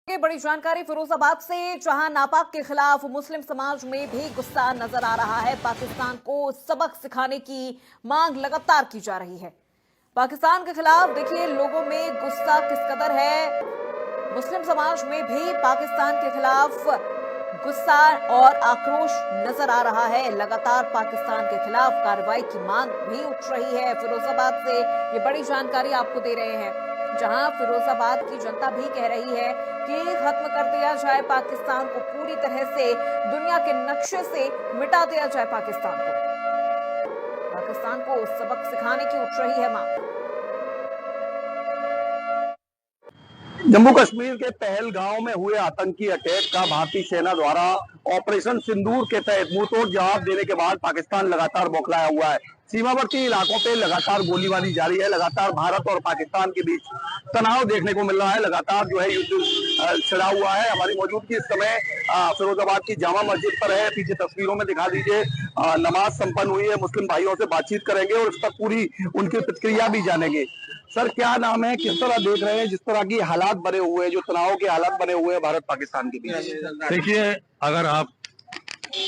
बड़ी जानकारी फिरोजाबाद से, जहां नापाक के खिलाफ मुस्लिम समाज में भी गुस्सा नजर आ रहा है। पाकिस्तान को सबक सिखाने की मांग लगातार की जा रही है। पाकिस्तान के खिलाफ देखिए लोगों में गुस्सा किस कदर है। मुस्लिम समाज में भी पाकिस्तान के खिलाफ गुस्सा और आक्रोश नजर आ रहा है। लगातार पाकिस्तान के खिलाफ कार्रवाई की मांग भी उठ रही है। फिरोजाबाद से ये बड़ी जानकारी आपको दे रहे हैं, जहां फिरोजाबाद की जनता भी कह रही है कि खत्म कर दिया जाए पाकिस्तान को, पूरी तरह से दुनिया के नक्शे से मिटा दिया जाए पाकिस्तान को सबक सिखाने की उठ रही है मांग। जम्मू कश्मीर के पहलगांव में हुए आतंकी अटैक का भारतीय सेना द्वारा ऑपरेशन सिंदूर के तहत मुंहतोड़ जवाब देने के बाद पाकिस्तान लगातार बौखलाया हुआ है। सीमावर्ती इलाकों पे लगातार गोलीबारी जारी है। लगातार भारत और पाकिस्तान के बीच तनाव देखने को मिल रहा है। लगातार जो है युद्ध छिड़ा हुआ है। हमारी मौजूदगी इस समय फिरोजाबाद की जामा मस्जिद पर है। पीछे तस्वीरों में दिखा दीजिए, नमाज संपन्न हुई है। मुस्लिम भाइयों से बातचीत करेंगे और इस पर पूरी उनकी प्रतिक्रिया भी जानेंगे। सर, क्या नाम है, किस तरह देख रहे हैं जिस तरह की हालात बने हुए हैं, जो तनाव के हालात बने हुए हैं भारत पाकिस्तान के बीच? देखिए, अगर आप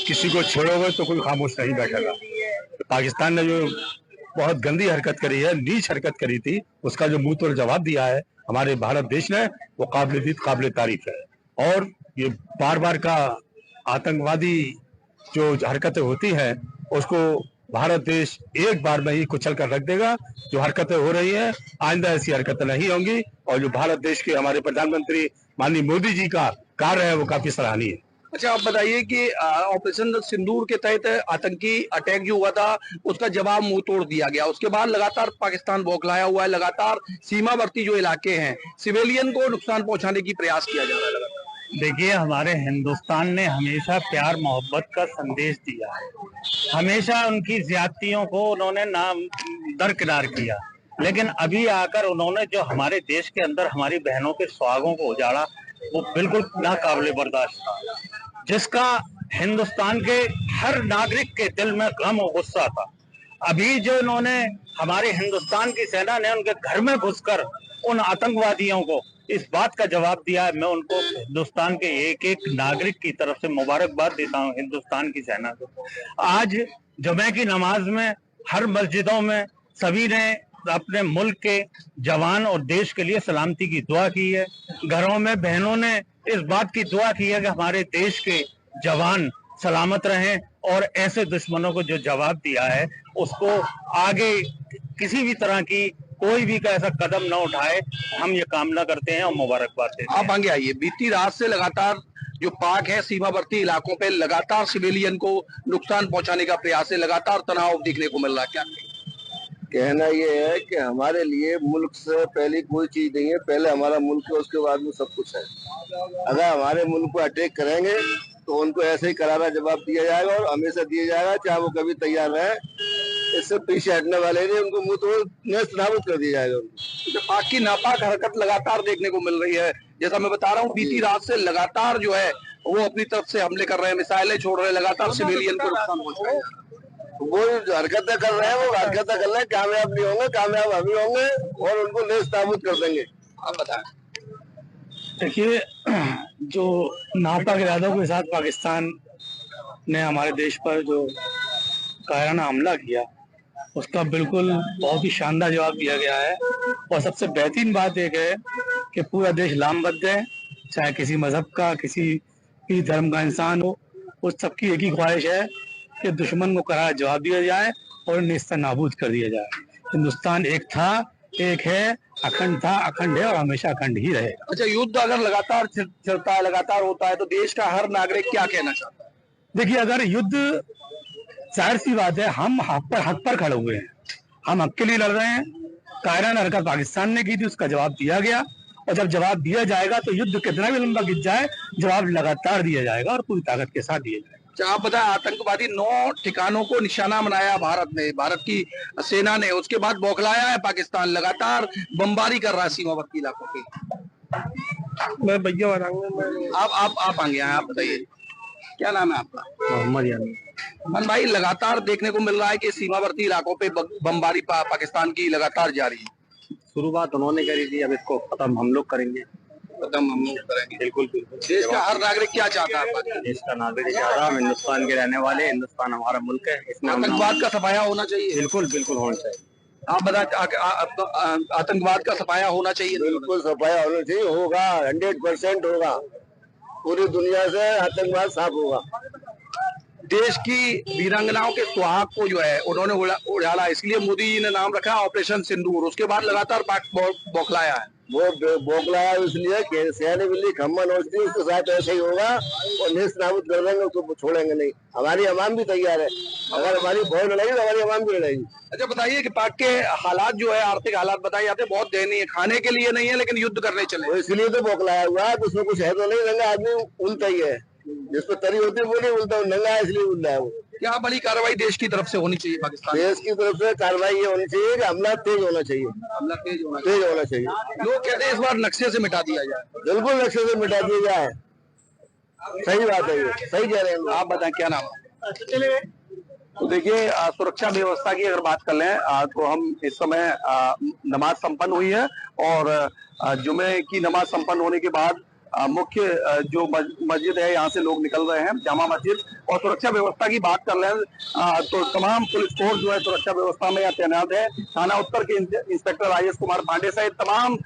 किसी को छेड़ोगे तो कोई खामोश नहीं बैठेगा। तो पाकिस्तान ने जो बहुत गंदी हरकत करी है, नीच हरकत करी थी, उसका जो मुंह तोड़ जवाब दिया है हमारे भारत देश ने, वो काबिल तारीफ है। और ये बार बार का आतंकवादी जो हरकतें होती हैं उसको भारत देश एक बार में ही कुचल कर रख देगा। जो हरकतें हो रही हैं आइंदा ऐसी हरकतें नहीं होंगी। और जो भारत देश के हमारे प्रधानमंत्री माननीय मोदी जी का कार्य है वो काफी सराहनीय है। अच्छा, आप बताइए कि ऑपरेशन सिंदूर के तहत आतंकी अटैक जो हुआ था उसका जवाब मुंह तोड़ दिया गया। उसके बाद लगातार पाकिस्तान बौखलाया हुआ है। लगातार सीमावर्ती जो इलाके हैं, सिविलियन को नुकसान पहुंचाने की प्रयास किया जा रहा है लगातार। देखिए, हमारे हिंदुस्तान ने हमेशा प्यार मोहब्बत का संदेश दिया है। हमेशा उनकी ज्यादतियों को उन्होंने नाम दरकिनार किया, लेकिन अभी आकर उन्होंने जो हमारे देश के अंदर हमारी बहनों के सुहागों को उजाड़ा, वो बिल्कुल नाकाबिले बर्दाश्त था। जिसका हिंदुस्तान के हर नागरिक के दिल में गम और गुस्सा था। अभी जो इन्होंने हमारे हिंदुस्तान की सेना ने उनके घर में घुसकर उन आतंकवादियों को इस बात का जवाब दिया है, मैं उनको हिंदुस्तान के एक एक नागरिक की तरफ से मुबारकबाद देता हूं। हिंदुस्तान की सेना को आज जुमे की नमाज में हर मस्जिदों में सभी ने अपने मुल्क के जवान और देश के लिए सलामती की दुआ की है। घरों में बहनों ने इस बात की दुआ की है कि हमारे देश के जवान सलामत रहें और ऐसे दुश्मनों को जो जवाब दिया है उसको आगे किसी भी तरह की कोई भी का ऐसा कदम न उठाए, हम ये कामना करते हैं और मुबारकबाद देते हैं। आप आगे आइए। बीती रात से लगातार जो पाक है सीमावर्ती इलाकों पे लगातार सिविलियन को नुकसान पहुंचाने का प्रयास है। लगातार तनाव देखने को मिल रहा है। क्या कहना ये है कि हमारे लिए मुल्क से पहले कोई चीज नहीं है। पहले हमारा मुल्क है, उसके बाद में सब कुछ है। अगर हमारे मुल्क को अटैक करेंगे तो उनको ऐसे ही करारा जवाब दिया जाएगा और हमेशा दिया जाएगा, चाहे वो कभी तैयार रहे। इससे पीछे हटने वाले नहीं, उनको मुंह तोड़ नेस्त नाबूद कर दिया जाएगा। तो पाक की नापाक हरकत लगातार देखने को मिल रही है। जैसा मैं बता रहा हूँ, बीती रात से लगातार जो है वो अपनी तरफ से हमले कर रहे हैं, मिसाइलें छोड़ रहे हैं, लगातार सिविलियन को नुकसान पहुंचा रहे हैं। वो हरकतें कर रहे हैं, वो हरकतें कर रहे हैं, कामयाब नहीं होंगे, कामयाब हम ही होंगे और उनको नेस्त नाबूद कर देंगे। आप बताएं। देखिए, जो नापाक इरादों के साथ पाकिस्तान ने हमारे देश पर जो कायराना हमला किया, उसका बिल्कुल बहुत ही शानदार जवाब दिया गया है। और सबसे बेहतरीन बात एक है कि पूरा देश लामबद्ध है, चाहे किसी मजहब का, किसी भी धर्म का इंसान हो, उस सबकी एक ही ख्वाहिश है कि दुश्मन को करारा जवाब दिया जाए और नेस्त नाबूद कर दिया जाए। हिंदुस्तान एक था, एक है, अखंड था, अखंड है और हमेशा अखंड ही रहेगा। अच्छा, युद्ध अगर लगातार चलता है, लगातार होता है, तो देश का हर नागरिक क्या कहना चाहता है? देखिए, अगर युद्ध, जाहिर सी बात है, हम हक पर खड़े हुए हैं, हम हक के लिए लड़ रहे हैं। कायराना हरकत पाकिस्तान ने की थी, उसका जवाब दिया गया और जब जवाब दिया जाएगा तो युद्ध कितना भी लंबा खिंच जाए, जवाब लगातार दिया जाएगा और पूरी ताकत के साथ दिया जाएगा। आप बताएं, आतंकवादी 9 ठिकानों को निशाना बनाया भारत ने, भारत की सेना ने, उसके बाद बौखलाया है पाकिस्तान, लगातार बमबारी कर रहा है सीमावर्ती इलाकों की। मैं भैया आप आगे आए, आप बताइए क्या नाम है आपका? मोहम्मद यानी मन भाई, लगातार देखने को मिल रहा है कि सीमावर्ती इलाकों पे बमबारी पाकिस्तान की लगातार जारी है। शुरुआत उन्होंने करी थी, अब इसको खत्म हम लोग करेंगे। कदम हम करेंगे। बिल्कुल बिल्कुल। देश का हर नागरिक क्या चाहता है? देश का नागरिक चाहता, हम हिंदुस्तान के रहने वाले, हिंदुस्तान हमारा मुल्क है, इसमें आतंकवाद का सफाया होना चाहिए। बिल्कुल बिल्कुल होना चाहिए। आप बता, आतंकवाद का सफाया होना चाहिए। बिल्कुल सफाया होना चाहिए, होगा 100% होगा। पूरी दुनिया से आतंकवाद साफ होगा। देश की वीरांगनाओं के सुहाग को जो है उन्होंने उड़ाला, इसलिए मोदी जी ने नाम रखा ऑपरेशन सिंदूर। उसके बाद लगातार पाक बौखलाया है। वो बौखलाया इसलिए कि सियानी बिल्ली खम्मा नोचती है, उसके साथ ऐसे ही होगा और नेस्त नाबूद कर देंगे, उसको छोड़ेंगे नहीं। हमारी अवाम भी तैयार है, अगर हमारी फौज लड़ेगी तो हमारी अवाम भी लड़ेगी। अच्छा बताइए कि पाक के हालात जो है, आर्थिक हालात बताए जाते हैं बहुत दयनीय है, खाने के लिए नहीं है लेकिन युद्ध करने चले। इसलिए तो बौखलाया हुआ है, उसमें कुछ है तो नहीं, नंगा आदमी उल्टा ही है, जिस पर तरी होती है वो नहीं उल्टा, नंगा है इसलिए उल्टा है वो। क्या बड़ी कार्रवाई देश की तरफ से होनी चाहिए? पाकिस्तान देश की तरफ से कार्रवाई ये होनी चाहिए कि हमला तेज होना चाहिए, हमला तेज होना चाहिए। लोग कहते हैं इस बार नक्शे से मिटा दिया जाए। बिल्कुल नक्शे से मिटा दिया जाए, सही बात है, ये सही कह रहे हैं। आप बताएं क्या नाम है? तो देखिए, सुरक्षा व्यवस्था की अगर बात कर लें तो हम इस समय नमाज संपन्न हुई है और जुमे की नमाज संपन्न होने के बाद मुख्य जो मस्जिद है यहाँ से लोग निकल रहे हैं, जामा मस्जिद। और सुरक्षा व्यवस्था की बात कर रहे हैं तो तमाम पुलिस फोर्स जो है सुरक्षा व्यवस्था में यहाँ तैनात है। थाना उत्तर के इंस्पेक्टर IS कुमार पांडे सहित तमाम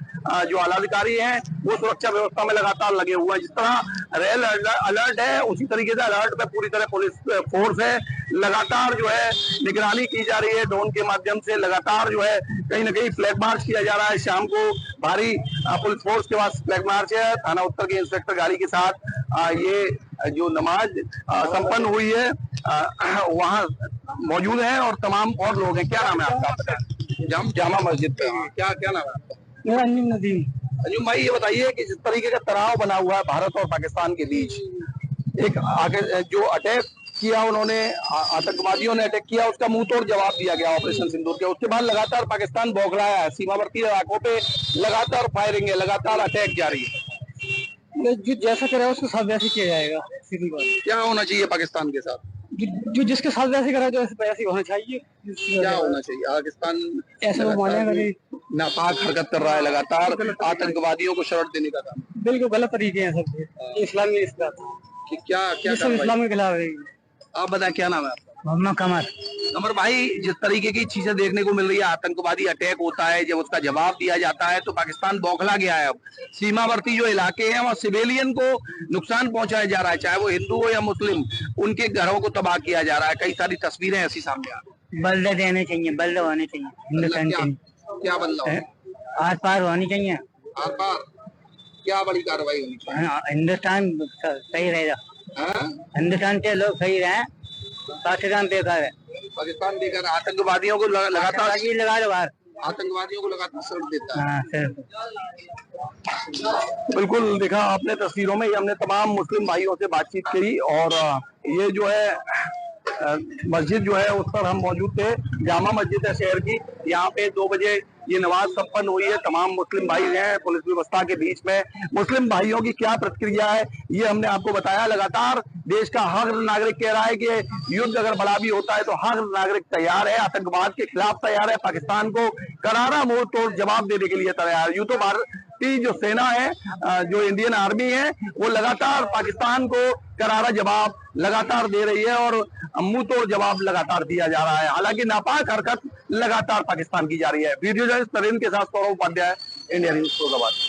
जो आलाधिकारी हैं वो सुरक्षा व्यवस्था में लगातार लगे हुए हैं। जिस तरह रेल अलर्ट है उसी तरीके से अलर्ट पे पूरी तरह पुलिस फोर्स है। लगातार जो है निगरानी की जा रही है, ड्रोन के माध्यम से लगातार जो है कहीं ना कहीं फ्लैग मार्च किया जा रहा है। शाम को भारी पुलिस फोर्स के पास फ्लैग मार्च है, थाना उत्तर के इंस्पेक्टर गाड़ी के साथ ये जो नमाज संपन्न हुई है वहाँ मौजूद है और तमाम और लोग हैं। क्या नाम है आपका? जामा मस्जिद पे क्या क्या नाम है आपका? मेरा नदीम। अंजुम भाई, ये बताइए कि जिस तरीके का तनाव बना हुआ है भारत और पाकिस्तान के बीच, एक आगे जो अटैक किया उन्होंने, आतंकवादियों ने अटैक किया, उसका मुंह तोड़ जवाब दिया गया ऑपरेशन सिंदूर के। उसके बाद लगातार पाकिस्तान बौखलाया है, सीमावर्ती इलाकों पे लगातार फायरिंग है, लगातार अटैक जारी है। जो जैसा करे उसके साथ वैसे किया जाएगा, सीधी बात। क्या होना चाहिए पाकिस्तान के साथ? जो जिसके साथ वैसे करा जो वैसे होना चाहिए। क्या होना चाहिए? पाकिस्तान ऐसा वो मानेगा नहीं, नापाक हरकत कर रहा है, लगातार आतंकवादियों को शरण देने का काम। बिल्कुल गलत तरीके हैं सब, इस्लामी इसका क्या क्या इस्लाम के खिलाफ है। आप बताएं क्या नाम है आपका? मोहम्मद कमर। कमर भाई, जिस तरीके की चीजें देखने को मिल रही है, आतंकवादी अटैक होता है, जब उसका जवाब दिया जाता है तो पाकिस्तान बौखला गया है। अब सीमावर्ती जो इलाके हैं वहाँ सिविलियन को नुकसान पहुंचाया जा रहा है, चाहे वो हिंदू हो या मुस्लिम, उनके घरों को तबाह किया जा रहा है। कई सारी तस्वीरें ऐसी सामने आ रही। बदला देने चाहिए, बदला होने चाहिए हिंदुस्तान के। क्या बदलाव? आर पार होनी चाहिए, आर पार क्या बड़ी कार्रवाई होनी चाहिए? हिंदुस्तान सही रहेगा, हिंदुस्तान के लोग सही रहे, पाकिस्तान बेकार है। पाकिस्तान बेकार, आतंकवादियों को लगातार लगा लो बाहर, आतंकवादियों को लगातार शरण देता है। हाँ सर। बिल्कुल, देखा आपने तस्वीरों में, ये हमने तमाम मुस्लिम भाइयों से बातचीत की और ये जो है मस्जिद जो है उस पर हम मौजूद थे। जामा मस्जिद है शहर की, यहाँ पे 2 बजे ये नमाज संपन्न हुई है। तमाम मुस्लिम भाई हैं पुलिस व्यवस्था के बीच में। मुस्लिम भाइयों की क्या प्रतिक्रिया है ये हमने आपको बताया। लगातार देश का हर नागरिक कह रहा है कि युद्ध अगर बड़ा भी होता है तो हर नागरिक तैयार है, आतंकवाद के खिलाफ तैयार है, पाकिस्तान को करारा मुंह तोड़ जवाब देने के लिए तैयार है। यूं तो भारतीय जो सेना है, जो इंडियन आर्मी है, वो लगातार पाकिस्तान को करारा जवाब लगातार दे रही है और मुंह तोड़ जवाब लगातार दिया जा रहा है। हालांकि नापाक हरकत लगातार पाकिस्तान की जा रही है। वीडियो जर्नलिस्ट नरेंद्र के साथ सौरभ उपाध्याय, इंडिया न्यूज फैजाबाद।